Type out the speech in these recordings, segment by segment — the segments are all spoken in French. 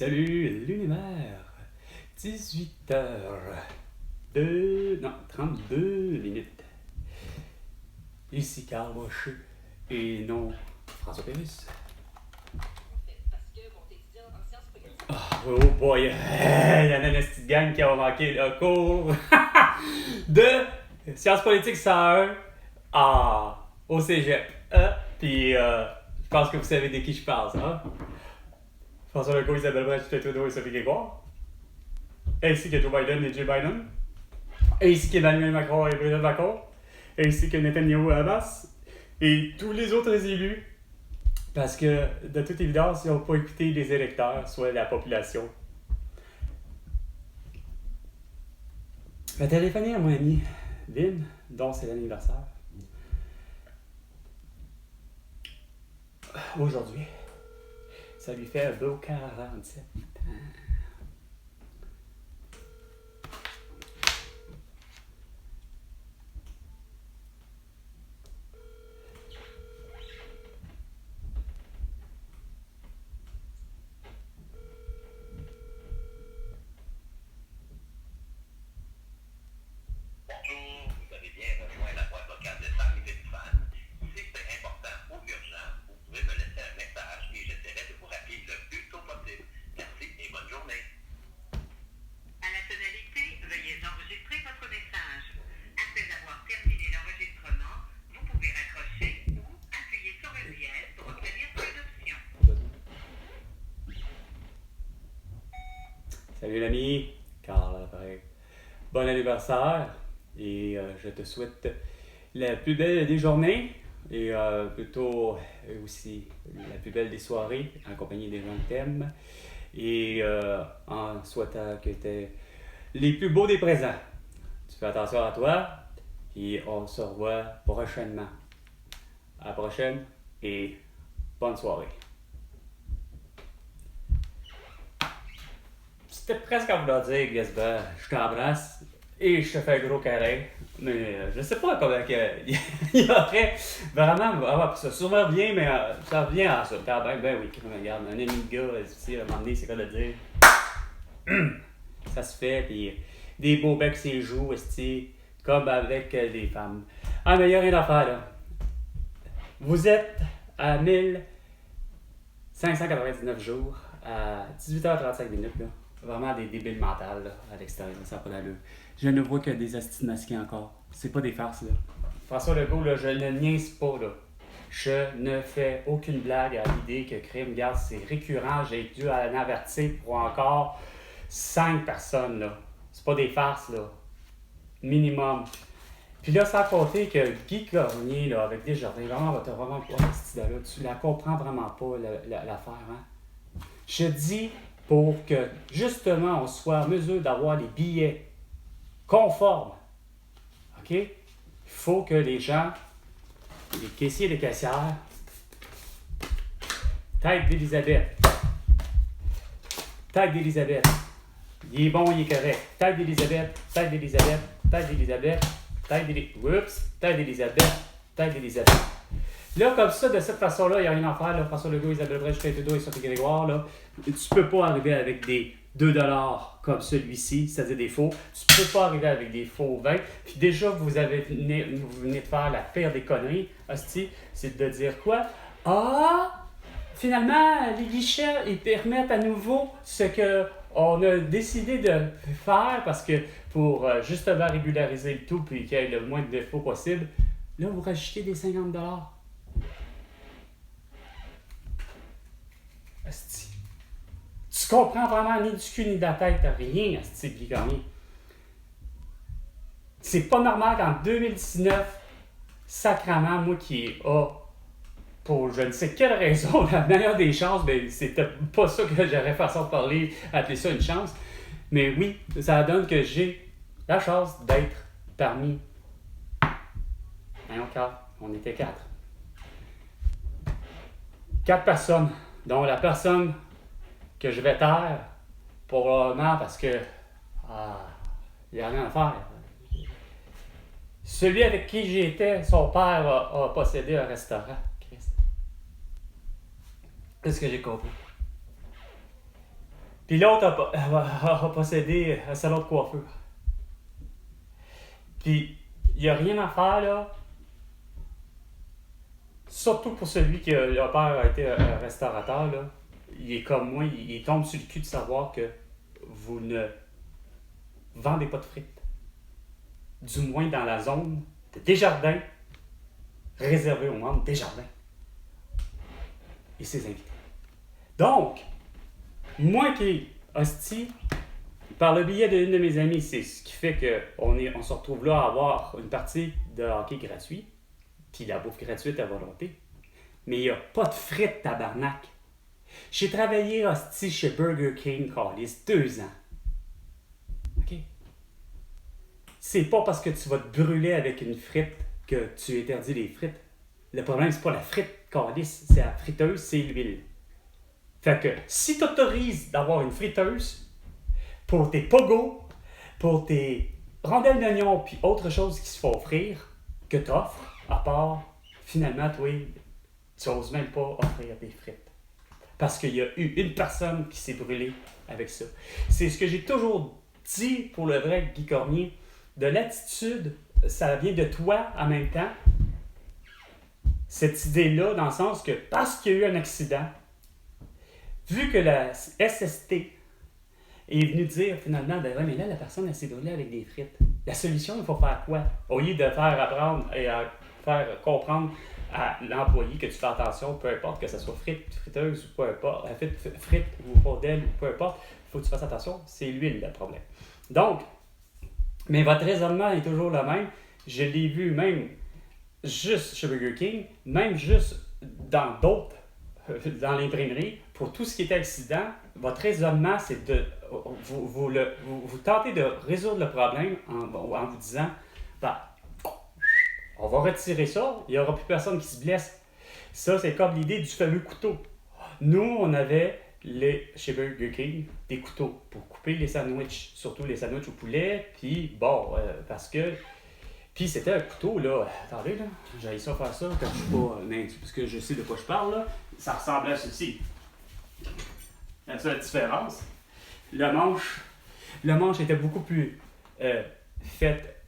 Salut l'univers, 18h, 32 minutes. Ici Carl Rocher et non François Pérusse. Oh boy, il y en a une petite gang qui a manqué le cours de sciences politiques 101 au cégep. Puis je pense que vous savez de qui je parle, hein? François Legault, Isabelle Brett, Justin Trudeau et Sophie Grégoire. Ainsi que Joe Biden et Jill Biden. Ainsi qu'Emmanuel Macron et Bruno Macron. Ainsi que Netanyahu et Hamas. Et tous les autres élus. Parce que, de toute évidence, ils n'ont pas écouté les électeurs, soit la population. Je vais téléphoner à mon ami Lynn, dont c'est l'anniversaire. Aujourd'hui. Ça lui fait un beau 47 ans. Salut l'ami, Carl, pareil. Bon anniversaire et je te souhaite la plus belle des journées et plutôt aussi la plus belle des soirées en compagnie des gens que t'aimes et en souhaitant que tu aies les plus beaux des présents. Tu fais attention à toi et on se revoit prochainement. À la prochaine et bonne soirée. C'était presque à vouloir dire, Gasper, je t'embrasse et je te fais un gros câlin. Mais je sais pas comment il y aurait vraiment. Ça sûrement bien, mais ça revient à ça. Ben oui, regarde, un ami de gars, à un moment donné, c'est quoi de dire. Ça se fait, puis des beaux becs ses joues, comme avec des femmes. Ah, mais il n'y a rien à faire, là. Vous êtes à 1599 jours, à 18h35 minutes, là. Vraiment des débiles mentales, là, à l'extérieur, ça n'a pas d'allure. Je ne vois que des astinasqués encore. C'est pas des farces, là. François Legault, là, je ne niaise pas, là. Je ne fais aucune blague à l'idée que crime, regarde, c'est récurrent, j'ai dû en avertir pour encore 5 personnes, là. C'est pas des farces, là. Minimum. Puis là, sans compter que Guy Cormier, là, avec Desjardins, vraiment, t'as vraiment pas cette idée-là. Tu la comprends vraiment pas, l'affaire, hein. Je dis pour que, justement, on soit en mesure d'avoir les billets conformes. OK? Il faut que les gens, les caissiers et les caissières, tête d'Élisabeth. Tête d'Élisabeth. Il est bon, il est correct. Tête d'Élisabeth, tête d'Élisabeth, tête d'Élisabeth, tête d'Élisabeth, tête d'Élisabeth. Là, comme ça, de cette façon-là, il n'y a rien à faire. Là, François Legault, Isabelle Brett, Justin Trudeau et Sophie Grégoire, là, tu peux pas arriver avec des 2$ comme celui-ci, c'est-à-dire des faux. Tu peux pas arriver avec des faux 20. Puis déjà, vous venez de faire la pire des conneries, hostie, c'est de dire quoi? Ah! Finalement, les guichets, ils permettent à nouveau ce qu'on a décidé de faire parce que pour justement régulariser le tout puis qu'il y ait le moins de défauts possible, là, vous rajoutez des 50$. Asti. Tu comprends vraiment ni du cul ni de la tête, rien, Asti, Guy Cormier. C'est pas normal qu'en 2019, sacrament, moi qui pour je ne sais quelle raison, la meilleure des chances, ben c'était pas ça que j'aurais façon de parler, appeler ça une chance. Mais oui, ça donne que j'ai la chance d'être parmi. Voyons, Carl, on était 4. 4 personnes, dont la personne que je vais taire, probablement parce que il n'y a rien à faire. Celui avec qui j'étais, son père a possédé un restaurant. Qu'est-ce que j'ai compris? Puis l'autre a possédé un salon de coiffure. Puis, il n'y a rien à faire, là. Surtout pour celui qui le père a été un restaurateur, là. Il est comme moi, il tombe sur le cul de savoir que vous ne vendez pas de frites. Du moins dans la zone de Desjardins, réservée aux membres Desjardins et ses invités. Donc, moi qui hostie, par le biais d'une de mes amies, c'est ce qui fait qu'on se retrouve là à avoir une partie de hockey gratuit, puis la bouffe gratuite à volonté. Mais il n'y a pas de frites, tabarnak. J'ai travaillé hostie chez Burger King, Callis, 2 ans. OK? C'est pas parce que tu vas te brûler avec une frite que tu interdis les frites. Le problème, c'est pas la frite, Callis, c'est la friteuse, c'est l'huile. Fait que si tu autorises d'avoir une friteuse pour tes pogos, pour tes rondelles d'oignon puis autre chose qui se font offrir, que tu offres, à part, finalement, toi, tu n'oses même pas offrir des frites. Parce qu'il y a eu une personne qui s'est brûlée avec ça. C'est ce que j'ai toujours dit pour le vrai Guy Cormier. De l'attitude, ça vient de toi en même temps. Cette idée-là, dans le sens que parce qu'il y a eu un accident, vu que la SST est venue dire finalement, ben ouais, mais là, la personne elle s'est brûlée avec des frites. La solution, il faut faire quoi? Au lieu de faire apprendre et faire comprendre à l'employé que tu fais attention, peu importe que ce soit friteuse ou peu importe, frites ou rondelle ou peu importe, il faut que tu fasses attention, c'est l'huile le problème. Donc, mais votre raisonnement est toujours le même. Je l'ai vu même juste chez Burger King, même juste dans d'autres, dans l'imprimerie, pour tout ce qui est accident, votre raisonnement, c'est de vous tentez de résoudre le problème en vous disant, ben, on va retirer ça, il n'y aura plus personne qui se blesse. Ça, c'est comme l'idée du fameux couteau. Nous, on avait chez Burger King des couteaux pour couper les sandwichs, surtout les sandwichs au poulet, puis bon, parce que... Puis c'était un couteau, là, attendez, là, j'allais ça faire ça quand je suis pas parce que je sais de quoi je parle, là. Ça ressemble à ceci. La seule différence, le manche était beaucoup plus fait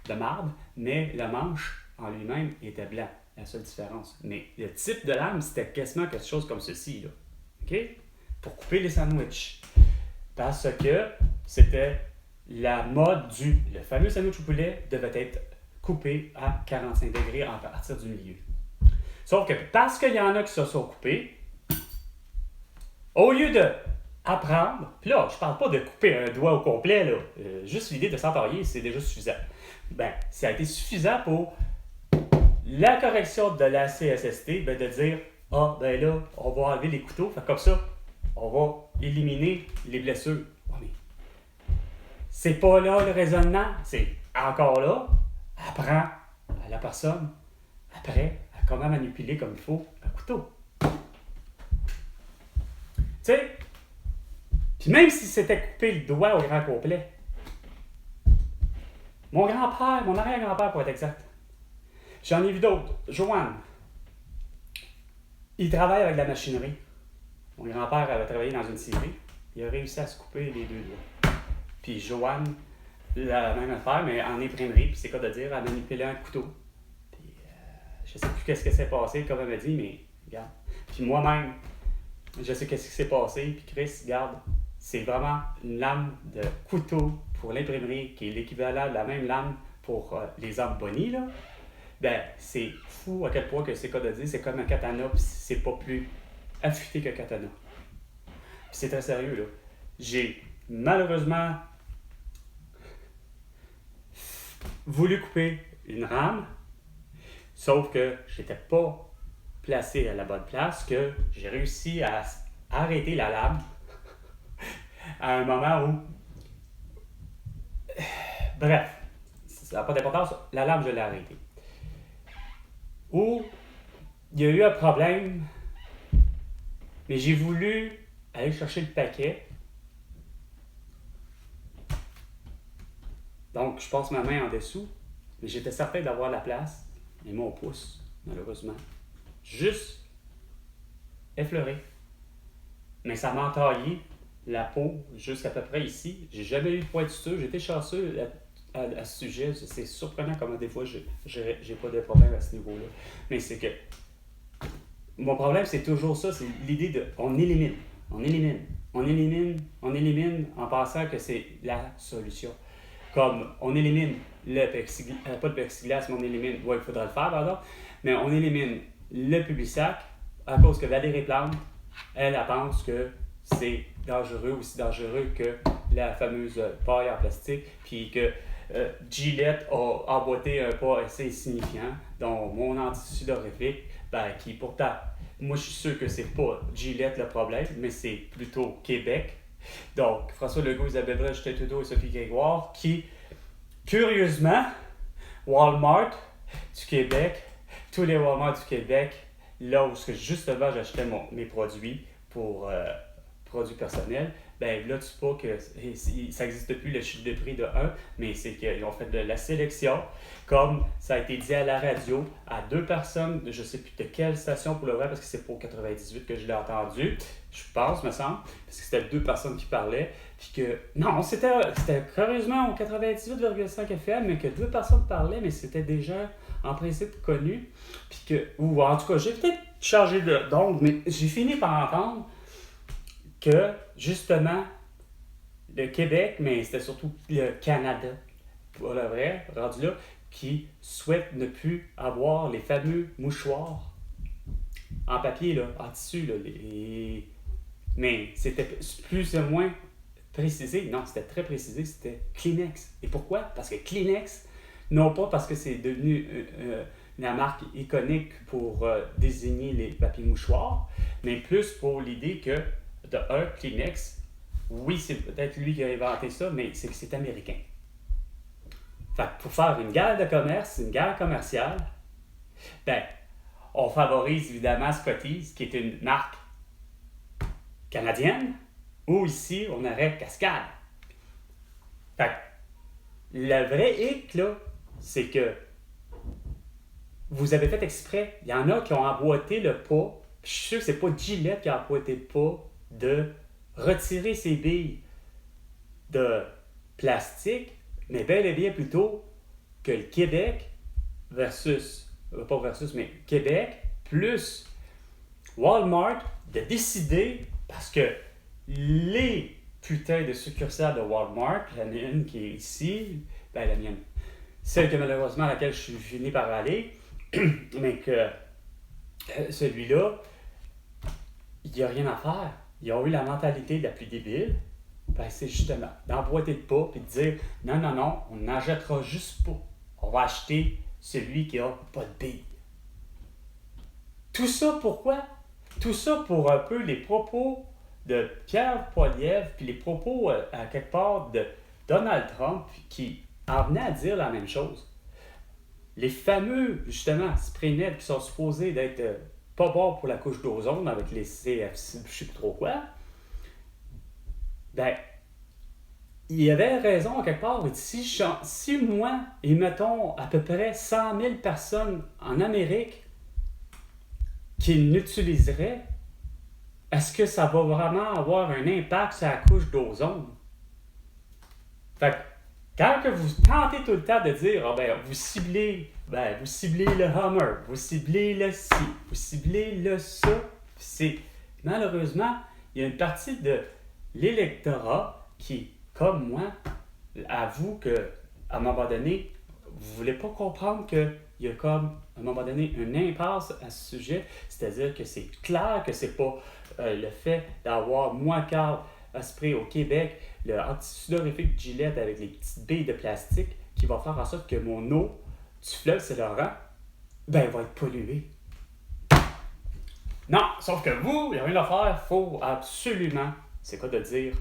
de marbre, mais le manche en lui-même était blanc. La seule différence. Mais le type de lame, c'était quasiment quelque chose comme ceci, là. OK? Pour couper les sandwichs. Parce que c'était la mode le fameux sandwich au poulet devait être coupé à 45 degrés à partir du milieu. Sauf que parce qu'il y en a qui se sont coupés, au lieu de apprendre, puis là, je parle pas de couper un doigt au complet, là, juste l'idée de s'entailler, c'est déjà suffisant. Ben, ça a été suffisant pour la correction de la CSST, ben, de dire, ben là, on va enlever les couteaux, fait comme ça, on va éliminer les blessures. Oh, mais c'est pas là le raisonnement, c'est encore là, apprends à la personne, après, à comment manipuler comme il faut un couteau. Tu sais, puis même si c'était couper le doigt au grand complet, mon arrière-grand-père pour être exact, j'en ai vu d'autres. Joanne, il travaille avec de la machinerie. Mon grand-père avait travaillé dans une scierie. Il a réussi à se couper les 2 doigts. Puis Joanne, la même affaire, mais en imprimerie. Puis c'est quoi de dire, elle manipulait un couteau. Puis je sais plus qu'est-ce qui s'est passé, comme elle m'a dit, mais regarde. Puis moi-même, je sais qu'est-ce qui s'est passé. Puis Chris, regarde, c'est vraiment une lame de couteau pour l'imprimerie, qui est l'équivalent de la même lame pour les armes bonnies, là. Ben, c'est fou à quel point que c'est quoi de dire, c'est comme un katana, puis c'est pas plus affûté qu'un katana. Puis c'est très sérieux, là. J'ai malheureusement voulu couper une rame, sauf que j'étais pas placé à la bonne place, que j'ai réussi à arrêter la lame à un moment où... Bref, ça n'a pas d'importance, la lame, je l'ai arrêtée. Où il y a eu un problème, mais j'ai voulu aller chercher le paquet. Donc, je passe ma main en dessous, mais j'étais certain d'avoir la place, et mon pouce, malheureusement, juste effleuré. Mais ça m'a entaillé la peau jusqu'à peu près ici. J'ai jamais eu de pointure. J'ai été chanceux à ce sujet. C'est surprenant comment des fois j'ai pas de problème à ce niveau-là. Mais c'est que mon problème, c'est toujours ça. C'est l'idée de on élimine, on élimine, on élimine, on élimine en pensant que c'est la solution. Comme on élimine le plexiglas, pas le plexiglas, mais on élimine, ouais, il faudra le faire, pardon, mais on élimine le Publisac à cause que Valérie Plante, elle pense que c'est dangereux, aussi dangereux que la fameuse paille en plastique, puis que Gillette a emboîté un pas assez signifiant, dont mon anti-sudorifique, qui pourtant, moi je suis sûr que c'est pas Gillette le problème, mais c'est plutôt Québec. Donc, François Legault, Isabelle Brun, Justin Trudeau et Sophie Grégoire, qui, curieusement, Walmart du Québec, tous les Walmart du Québec, là où justement j'achetais mes produits pour produits personnels, ben là, tu sais pas que ça n'existe plus le chiffre de prix de 1, mais c'est qu'ils ont fait de la sélection, comme ça a été dit à la radio, à 2 personnes, je sais plus de quelle station pour le vrai, parce que c'est pour 98 que je l'ai entendu, je pense, me semble, parce que c'était 2 personnes qui parlaient, puis que, non, c'était curieusement au 98,5 FM, mais que 2 personnes parlaient, mais c'était déjà en principe connu, puis que, ou en tout cas, j'ai peut-être changé d'onde, mais j'ai fini par entendre que, justement, le Québec, mais c'était surtout le Canada, pour le vrai, rendu là, qui souhaite ne plus avoir les fameux mouchoirs en papier, là, en tissu, là, mais c'était plus ou moins précisé. Non, c'était très précisé, c'était Kleenex. Et pourquoi? Parce que Kleenex, non pas parce que c'est devenu la marque iconique pour désigner les papiers mouchoirs, mais plus pour l'idée que de un, Kleenex, oui, c'est peut-être lui qui a inventé ça, mais c'est que c'est américain. Fait que pour faire une guerre de commerce, une guerre commerciale, ben, on favorise évidemment Scotties, qui est une marque canadienne, ou ici, on aurait Cascade. Fait que le vrai hic, là, c'est que vous avez fait exprès. Il y en a qui ont emboîté le pas, puis je suis sûr que c'est pas Gillette qui a emboîté le pas de retirer ses billes de plastique, mais bel et bien plutôt que le Québec pas versus, mais Québec plus Walmart de décider, parce que les putains de succursales de Walmart, la mienne qui est ici, la mienne, celle que malheureusement à laquelle je suis fini par aller, mais que celui-là, il n'y a rien à faire. Ils ont eu la mentalité la plus débile, c'est justement d'emboîter le pas et de dire non, on n'achètera juste pas. On va acheter celui qui n'a pas de billes. Tout ça pourquoi? Tout ça pour un peu les propos de Pierre Poilievre, puis les propos à quelque part de Donald Trump qui en venaient à dire la même chose. Les fameux, justement, Spraynet qui sont supposés d'être pas bons pour la couche d'ozone avec les CFC, je sais plus trop quoi, ben, il avait raison à quelque part. Si moi, et mettons à peu près 100 000 personnes en Amérique qui l'utiliseraient, est-ce que ça va vraiment avoir un impact sur la couche d'ozone? Fait que, quand que vous tentez tout le temps de dire, vous ciblez le Hummer, vous ciblez le ci, vous ciblez le ça, c'est malheureusement, il y a une partie de l'électorat qui, comme moi, avoue que à un moment donné, vous voulez pas comprendre qu'il y a comme, à un moment donné, une impasse à ce sujet, c'est-à-dire que c'est clair que c'est pas le fait d'avoir, moi, Carl Asprey au Québec, le anti-sudorifique Gillette avec les petites billes de plastique qui va faire en sorte que mon eau du fleuve Saint-Laurent, va être polluée. Non, sauf que vous, il n'y a rien à faire, il faut absolument, c'est quoi de dire,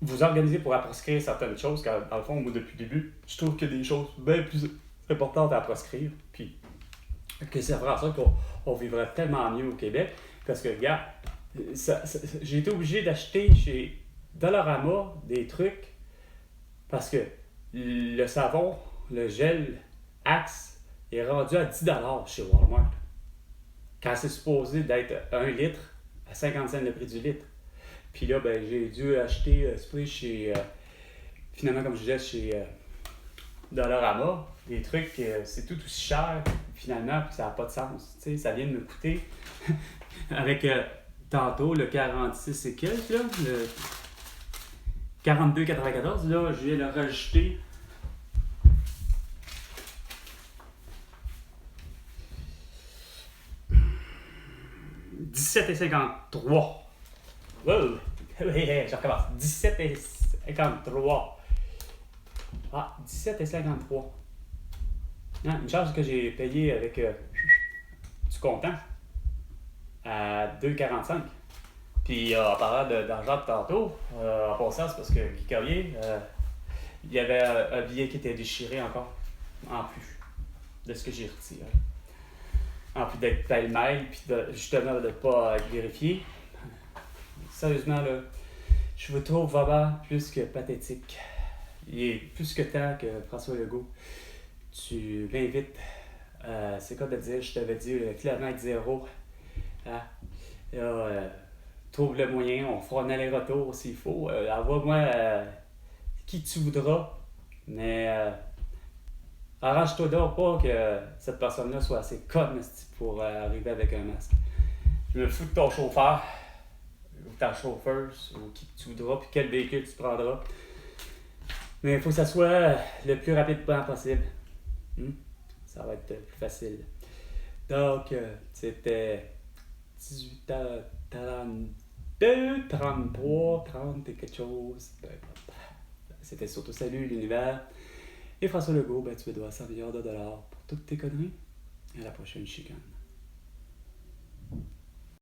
vous organiser pour proscrire certaines choses, car dans le fond, moi, depuis le début, je trouve qu'il y a des choses bien plus importantes à proscrire, puis que ça fera en sorte qu'on vivrait tellement mieux au Québec, parce que, regarde, j'ai été obligé d'acheter chez Dollarama des trucs, parce que le savon, le gel Axe, est rendu à 10$ chez Walmart, quand c'est supposé d'être 1 litre à 50 cents le prix du litre. Puis là, ben, j'ai dû acheter spray chez, finalement, comme je disais, chez Dollarama. Des trucs, c'est tout aussi cher, finalement, puis ça n'a pas de sens. Tu sais, ça vient de me coûter, avec tantôt le 46 et quelques, là, le 42,94, là, je viens de le rajouter. « 17,53. Wow! Je recommence. 17,53. Ah, 17,53. Une charge que j'ai payée avec du comptant à 2,45. Puis en parlant d'argent de tantôt, en passant, c'est parce que Guy Carrier, il y avait un billet qui était déchiré encore, en plus de ce que j'ai retiré. En plus d'être pêle-mêle, puis justement de ne pas vérifier. Sérieusement, là, je vous trouve vraiment plus que pathétique. Il est plus que temps que François Legault, tu m'invites, c'est quoi de dire, je t'avais dit, le kilomètre zéro. Hein? Là, trouve le moyen, on fera un aller-retour s'il faut. Envoie-moi qui tu voudras, mais arrange-toi donc pas que cette personne-là soit assez conne pour arriver avec un masque. Je me fous de ton chauffeur, ou ta chauffeuse, ou qui tu voudras, puis quel véhicule tu prendras. Mais il faut que ça soit le plus rapidement possible. Ça va être plus facile. Donc, c'était 18h32, 33, 30 et quelque chose. C'était surtout Salut l'univers. Et François Legault, tu me dois 100 milliards de dollars pour toutes tes conneries. Et à la prochaine chicane.